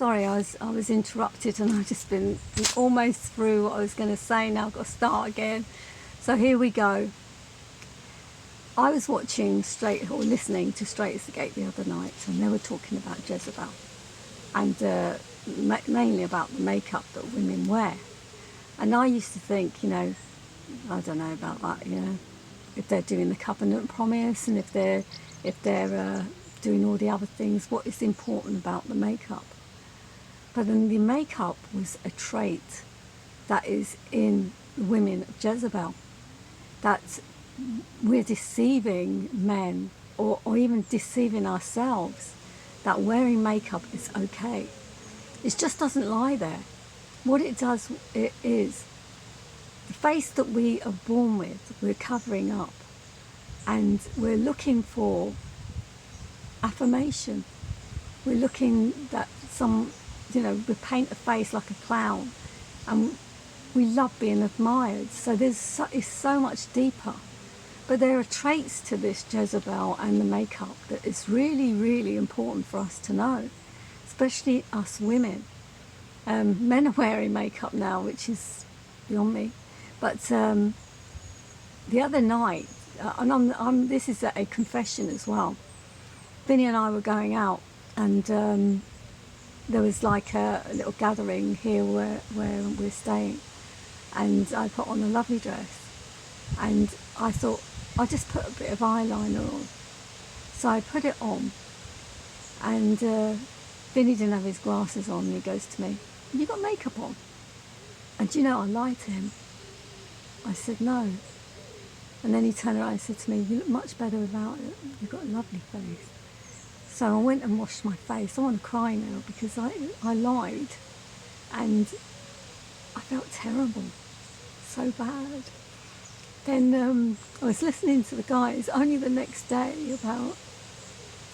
Sorry, I was interrupted, and I've just been almost through what I was going to say. Now I've got to start again. So here we go. I was listening to Straight as the Gate the other night, and they were talking about Jezebel, and mainly about the makeup that women wear. And I used to think, I don't know about that, if they're doing the covenant promise, and if they're doing all the other things, what is important about the makeup? But then the makeup was a trait that is in the women of Jezebel, that we're deceiving men or even deceiving ourselves, that wearing makeup is okay. It just doesn't lie there. What it does, it is the face that we are born with, we're covering up, and we're looking for affirmation. We're looking that we paint a face like a clown, and we love being admired. So it's so much deeper. But there are traits to this Jezebel and the makeup that is really, really important for us to know, especially us women. Men are wearing makeup now, which is beyond me. But the other night, and this is a confession as well, Vinny and I were going out, and there was like a little gathering here where we're staying, and I put on a lovely dress, and I thought I'll just put a bit of eyeliner on. So I put it on, and Vinny didn't have his glasses on, and he goes to me, "Have you got makeup on?" And I lied to him. I said no. And then he turned around and said to me, "You look much better without it. You've got a lovely face." So I went and washed my face. I want to cry now because I lied, and I felt terrible, so bad. Then I was listening to the guys only the next day about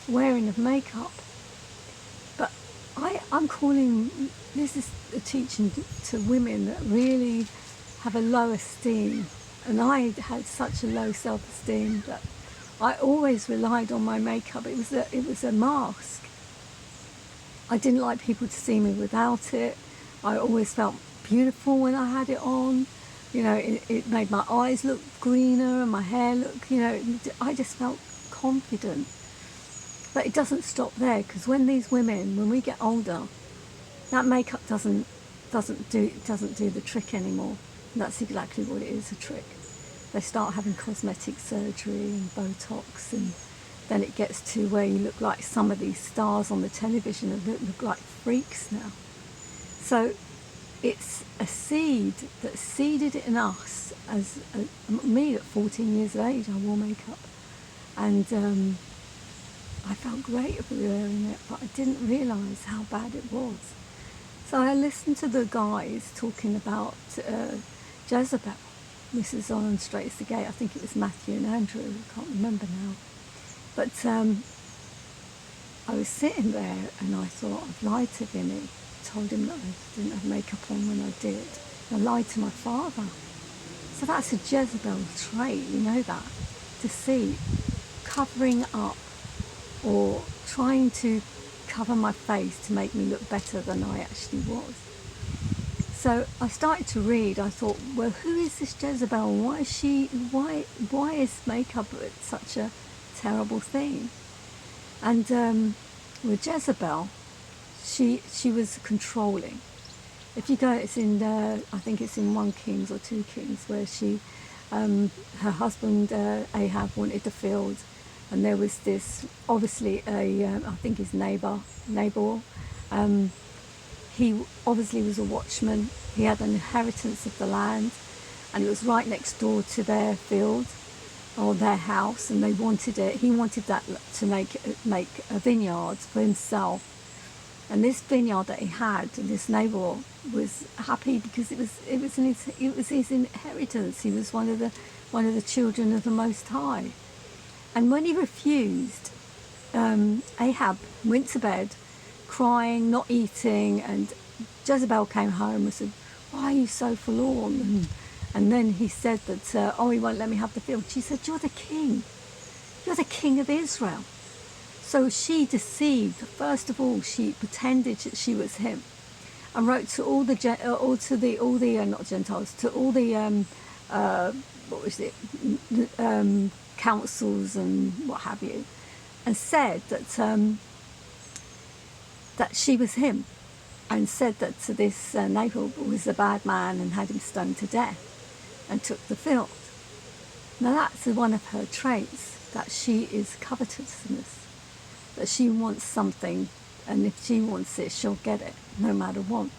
wearing of makeup. But I'm calling, this is a teaching to women that really have a low esteem. And I had such a low self-esteem that I always relied on my makeup. It was a mask. I didn't like people to see me without it. I always felt beautiful when I had it on. It made my eyes look greener and my hair look, I just felt confident. But it doesn't stop there, because when we get older, that makeup doesn't do the trick anymore. And that's exactly what it is, a trick. They start having cosmetic surgery and Botox, and then it gets to where you look like some of these stars on the television and look like freaks now. So it's a seed that seeded in us. Me at 14 years of age, I wore makeup, and I felt great wearing it, but I didn't realise how bad it was. So I listened to the guys talking about Jezebel. This is on Straight as the Gate. I think it was Matthew and Andrew. I can't remember now. But I was sitting there, and I thought, I've lied to Vinny. Told him that I didn't have makeup on when I did. I lied to my father. So that's a Jezebel trait, you know that. Deceit, covering up, or trying to cover my face to make me look better than I actually was. So I started to read. I thought, well, who is this Jezebel? Why is makeup such a terrible thing? And with Jezebel, she was controlling. If you go, it's in I think it's in 1 Kings or 2 Kings, where her husband Ahab wanted the field, and there was this, obviously I think his neighbour, he obviously was a watchman. He had an inheritance of the land, and it was right next door to their field or their house, and they wanted it. He wanted that to make a vineyard for himself. And this vineyard that he had, and this neighbour was happy because it was his inheritance. He was one of the children of the Most High. And when he refused, Ahab went to bed crying, not eating, and Jezebel came home and said, "Why are you so forlorn?" And then he said that, he won't let me have the field. She said, "You're the king. You're the king of Israel. So she deceived. First of all, she pretended that she was him, and wrote to all the not Gentiles, to all the what was it, councils and what have you, and said that she was him, and said that this Nabal was a bad man and had him stoned to death, and took the field. Now that's one of her traits, that she is covetousness, that she wants something, and if she wants it, she'll get it, no matter what.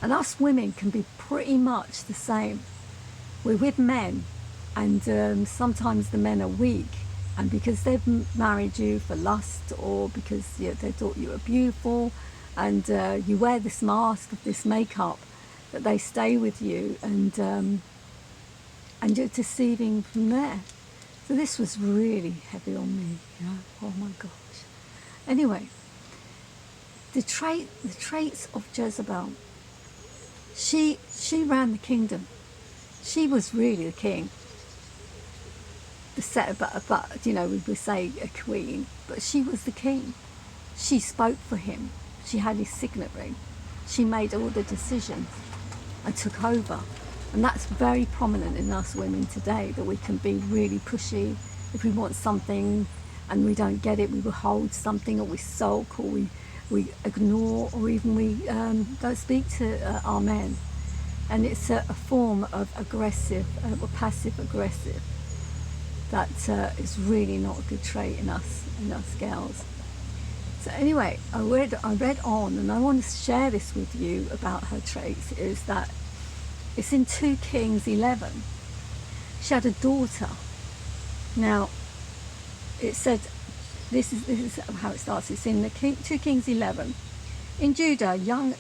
And us women can be pretty much the same. We're with men, and sometimes the men are weak, and because they've married you for lust, or because they thought you were beautiful, and you wear this mask of this makeup, that they stay with you, and you're deceiving from there. So this was really heavy on me, oh my gosh. Anyway, the traits of Jezebel. She ran the kingdom. She was really the king. But we would say a queen, but she was the king. She spoke for him. She had his signet ring. She made all the decisions and took over. And that's very prominent in us women today, that we can be really pushy. If we want something and we don't get it, we will hold something, or we sulk, or we ignore, or even we don't speak to our men. And it's a form of aggressive, or passive aggressive, that is really not a good trait in us girls. So anyway, I read on, and I want to share this with you about her traits, is that it's in 2 Kings 11. She had a daughter. Now, it said, this is how it starts. It's in 2 Kings 11. In Judah, young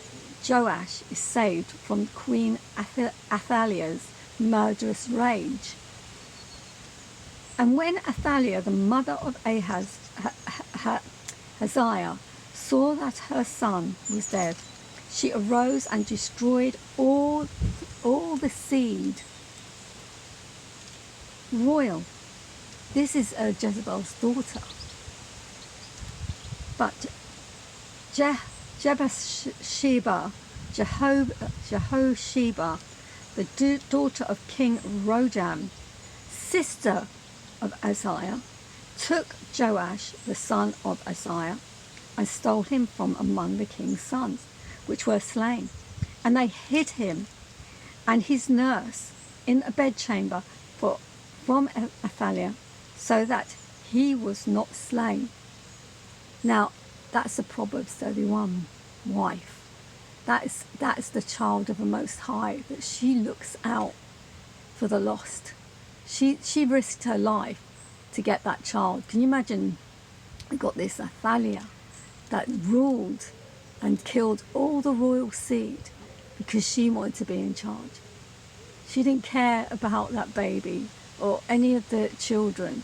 Joash is saved from Queen Athaliah's murderous rage. And when Athaliah, the mother of Ahaziah, saw that her son was dead, she arose and destroyed all the seed royal. This is Jezebel's daughter. But Jehosheba, the daughter of King Rojam, sister of Uzziah, took Joash, the son of Uzziah, and stole him from among the king's sons, which were slain. And they hid him and his nurse in a bedchamber from Athaliah, so that he was not slain. Now, that's a Proverbs 31 wife. That is the child of the Most High, that she looks out for the lost. She risked her life to get that child. Can you imagine? We got this Athaliah that ruled and killed all the royal seed because she wanted to be in charge. She didn't care about that baby or any of the children,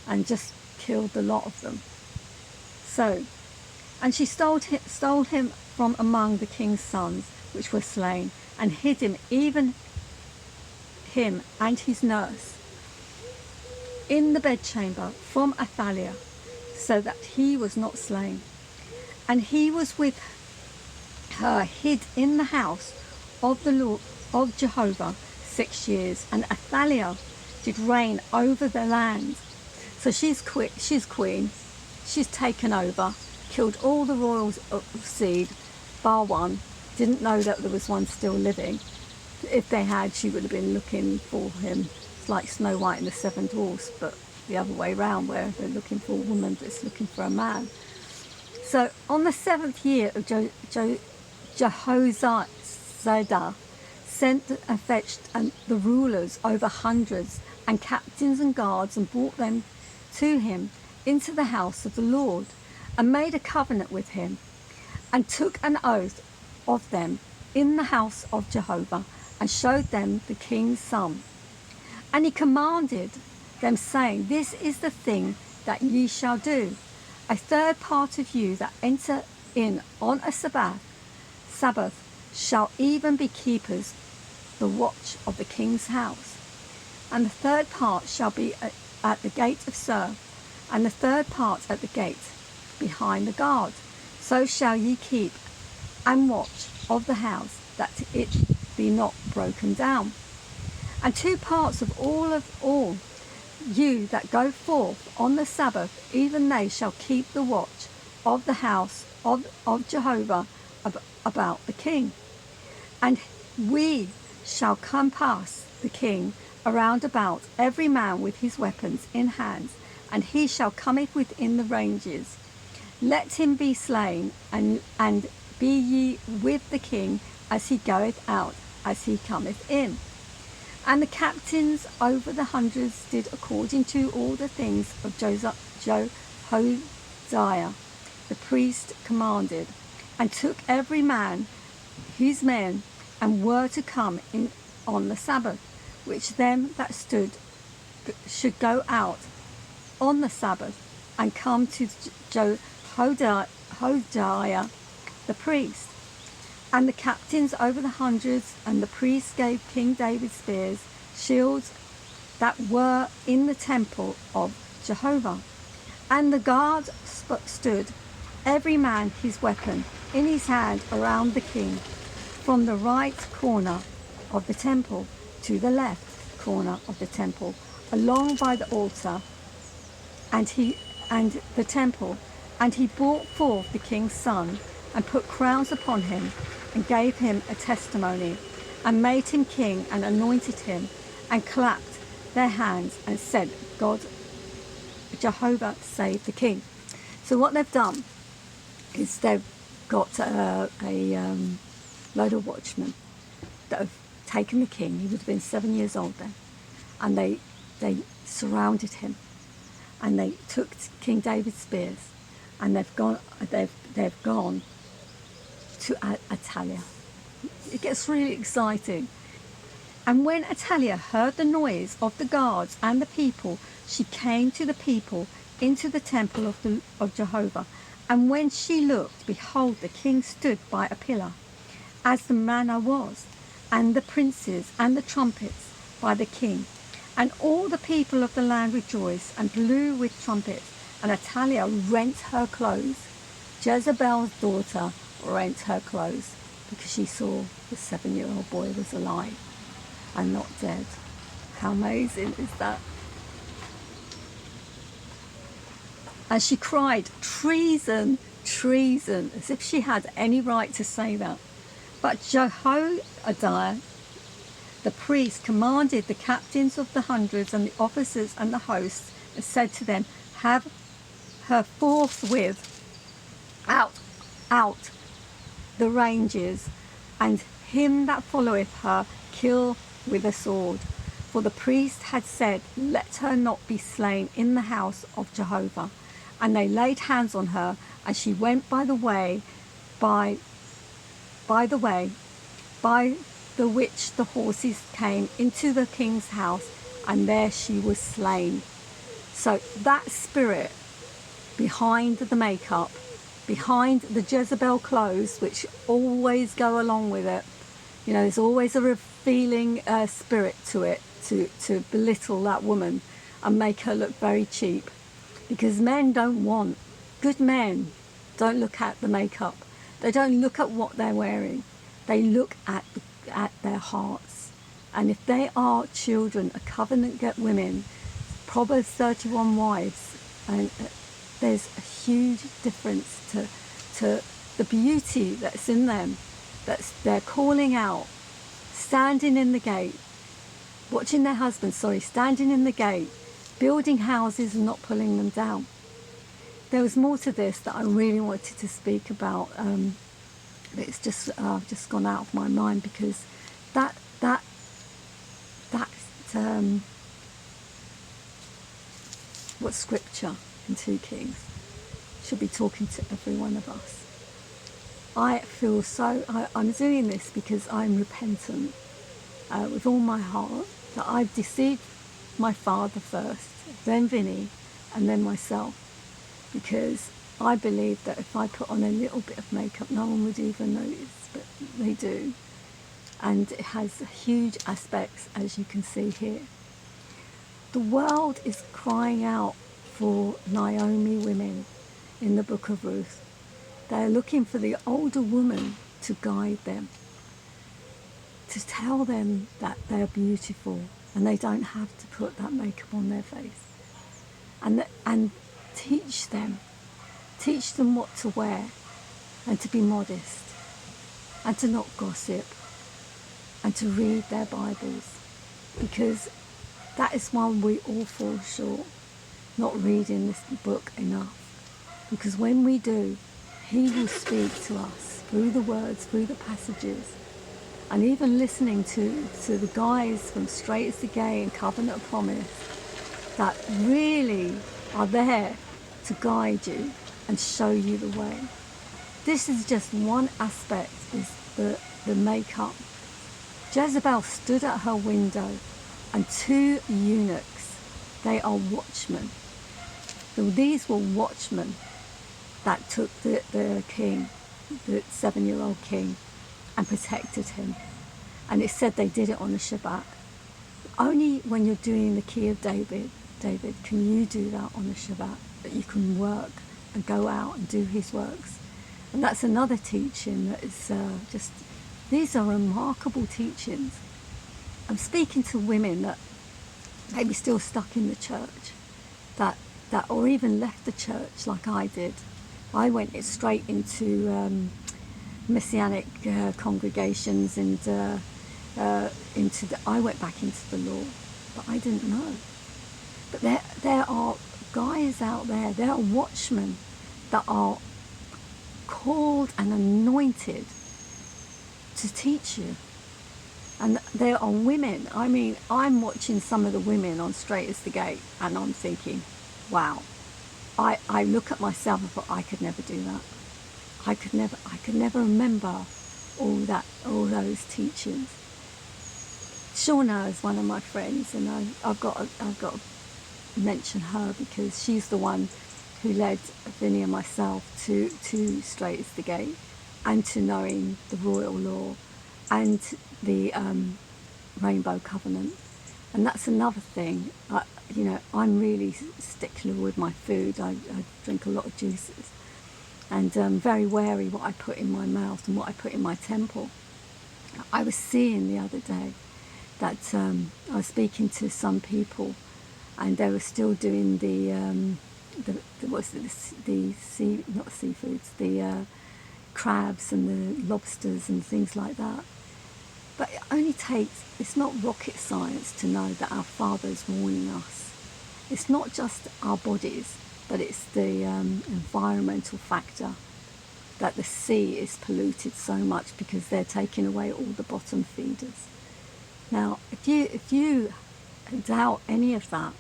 and just killed the lot of them. So, and she stole him from among the king's sons, which were slain, and hid him, even him and his nurse, in the bedchamber from Athaliah, so that he was not slain. And he was with her hid in the house of the Lord of Jehovah 6 years, and Athaliah did reign over the land. So she's queen, she's taken over, killed all the royal seed, bar one. Didn't know that there was one still living. If they had, she would have been looking for him. It's like Snow White and the Seven Dwarfs, but the other way round, where they're looking for a woman that's looking for a man. So on the 7th year of Jehoiada, sent and fetched the rulers over hundreds and captains and guards, and brought them to him into the house of the Lord, and made a covenant with him, and took an oath of them in the house of Jehovah, and showed them the king's son. And he commanded them, saying, This is the thing that ye shall do. A third part of you that enter in on a Sabbath shall even be keepers the watch of the king's house. And the third part shall be at the gate of Sur, and the third part at the gate behind the guard. So shall ye keep and watch of the house, that it be not broken down. And two parts of all you that go forth on the Sabbath, even they shall keep the watch of the house of Jehovah about the king. And we shall compass the king around about, every man with his weapons in hands, and he shall cometh within the ranges. Let him be slain, and be ye with the king as he goeth out, as he cometh in. And the captains over the hundreds did according to all the things of Jehoiada the priest commanded, and took every man his men, and were to come in on the Sabbath, which them that stood should go out on the Sabbath, and come to Jehoiada the priest. And the captains over the hundreds and the priests gave King David spears, shields that were in the temple of Jehovah. And the guard stood, every man his weapon in his hand around the king, from the right corner of the temple to the left corner of the temple, along by the altar and the temple. And he brought forth the king's son, and put crowns upon him, and gave him a testimony, and made him king, and anointed him, and clapped their hands, and said, God, Jehovah, save the king. So what they've done is they've got a load of watchmen that have taken the king. He would have been 7 years old then, and they surrounded him, and they took King David's spears, and they've gone to Athaliah. It gets really exciting. And when Athaliah heard the noise of the guards and the people, she came to the people into the temple of Jehovah. And when she looked, behold, the king stood by a pillar, as the manner was, and the princes and the trumpets by the king. And all the people of the land rejoiced and blew with trumpets. And Athaliah rent her clothes. Jezebel's daughter rent her clothes, because she saw the 7-year-old boy was alive and not dead. How amazing is that? And she cried, treason, treason, as if she had any right to say that. But Jehoiada the priest commanded the captains of the hundreds and the officers and the hosts, and said to them, have her forthwith out the ranges, and him that followeth her kill with a sword. For the priest had said, let her not be slain in the house of Jehovah. And they laid hands on her, and she went by the way by the which the horses came into the king's house, and there she was slain. So that spirit behind the makeup, behind the Jezebel clothes, which always go along with it, you know, there's always a revealing spirit to it, to belittle that woman and make her look very cheap. Because good men don't look at the makeup. They don't look at what they're wearing. They look at their hearts. And if they are children, a covenant women, Proverbs 31 wives, and there's a huge difference to the beauty that's in them, they're calling out, standing in the gate, watching their husbands, standing in the gate, building houses and not pulling them down. There was more to this that I really wanted to speak about, but it's just gone out of my mind, because that's what Scripture in 2 Kings should be talking to every one of us. I feel I'm doing this because I'm repentant with all my heart that I've deceived my father first, then Vinny, and then myself, because I believe that if I put on a little bit of makeup, no one would even notice, but they do. And it has huge aspects, as you can see here. The world is crying out for Naomi women in the book of Ruth. They're looking for the older woman to guide them, to tell them that they're beautiful and they don't have to put that makeup on their face. And teach them what to wear and to be modest and to not gossip and to read their Bibles, because that is one we all fall short, not reading this book enough. Because when we do, he will speak to us through the words, through the passages, and even listening to the guys from Straight as the Gate and Covenant of Promise that really are there to guide you and show you the way. This is just one aspect, is the makeup. Jezebel stood at her window, and two eunuchs, they are watchmen. So these were watchmen that took the king, the 7-year-old king, and protected him. And it said they did it on the Shabbat. Only when you're doing the key of David, can you do that on the Shabbat, that you can work and go out and do his works. And that's another teaching that is just, these are remarkable teachings. I'm speaking to women that maybe still stuck in the church, that or even left the church like I did. I went straight into Messianic congregations and I went back into the law, but I didn't know. But there are guys out there, there are watchmen that are called and anointed to teach you. And there are women, I mean, I'm watching some of the women on Straight as the Gate and I'm thinking, wow, I look at myself and thought I could never do that. I could never remember all those teachings. Shauna is one of my friends, and I've got to mention her because she's the one who led Vinny and myself to Straight as the Gate and to knowing the royal law and the Rainbow Covenant. And that's another thing. I'm really stickler with my food. I drink a lot of juices, and very wary what I put in my mouth and what I put in my temple. I was seeing the other day that I was speaking to some people, and they were still doing the crabs and the lobsters and things like that. But it only takes, it's not rocket science to know that our Father's warning us. It's not just our bodies, but it's the environmental factor, that the sea is polluted so much because they're taking away all the bottom feeders. Now, if you doubt any of that,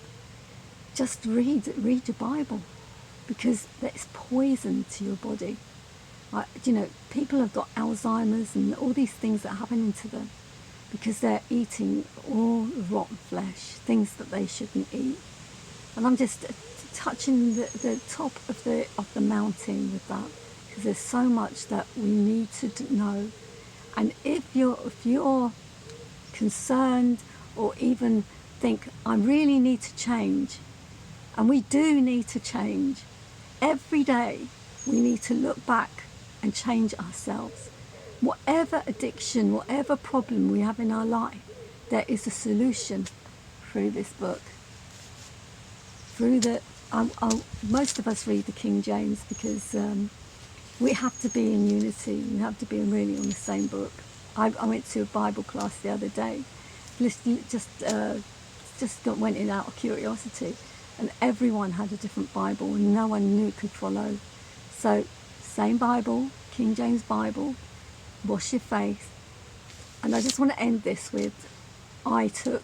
just read your Bible, because it's poison to your body. People have got Alzheimer's and all these things that are happening to them because they're eating all rotten flesh, things that they shouldn't eat. And I'm just touching the top of the mountain with that, because there's so much that we need to know. And if you're concerned or even think, I really need to change, and we do need to change, every day we need to look back and change ourselves. Whatever addiction, whatever problem we have in our life, there is a solution through this book. Most of us read the King James because we have to be in unity. We have to be really on the same book. I went to a Bible class the other day, just went in out of curiosity, and everyone had a different Bible and no one could follow. So, same Bible, King James Bible, wash your face. And I just want to end this with, I took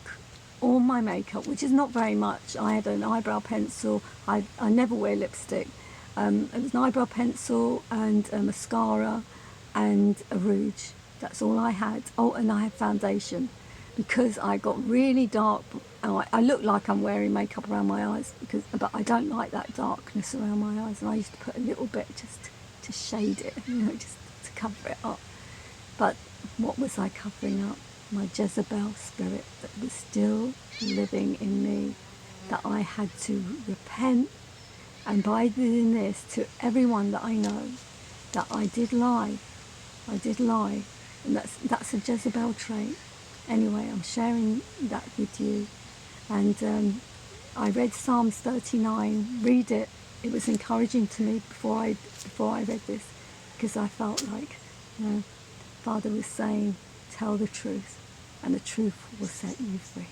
all my makeup, which is not very much. I had an eyebrow pencil. I never wear lipstick. It was an eyebrow pencil and a mascara and a rouge. That's all I had. Oh, and I had foundation because I got really dark. I look like I'm wearing makeup around my eyes, but I don't like that darkness around my eyes. And I used to put a little bit just to shade it, just to cover it up. But what was I covering up? My Jezebel spirit that was still living in me, that I had to repent And by doing this to everyone that I know, that I did lie, and that's a Jezebel trait. Anyway, I'm sharing that with you. And I read Psalms 39. Read it. It was encouraging to me before I read this, because I felt like, Father was saying, tell the truth, and the truth will set you free.